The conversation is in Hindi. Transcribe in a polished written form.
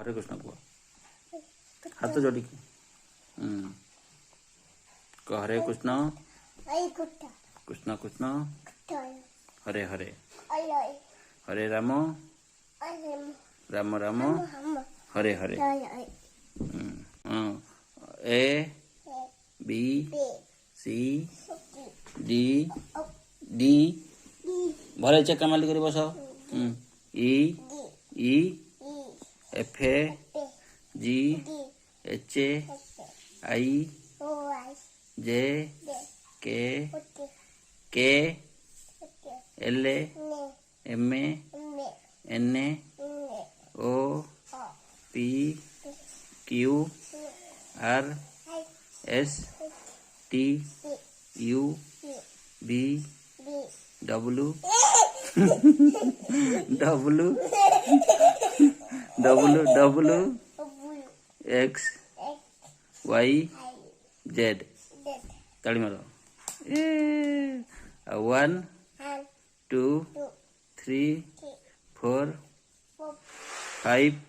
हरे कृष्ण कुह हाथ जोड़ी कह Hare Krishna Krishna Krishna Hare Hare Hare Ram Ram Ram Hare Hare A B C D D भले चेक माली कर बस ई E F A ji H A I J K K L M A N A O P Q R S T U B W W W W X Y Z ताली मारो 1 2 3 4 5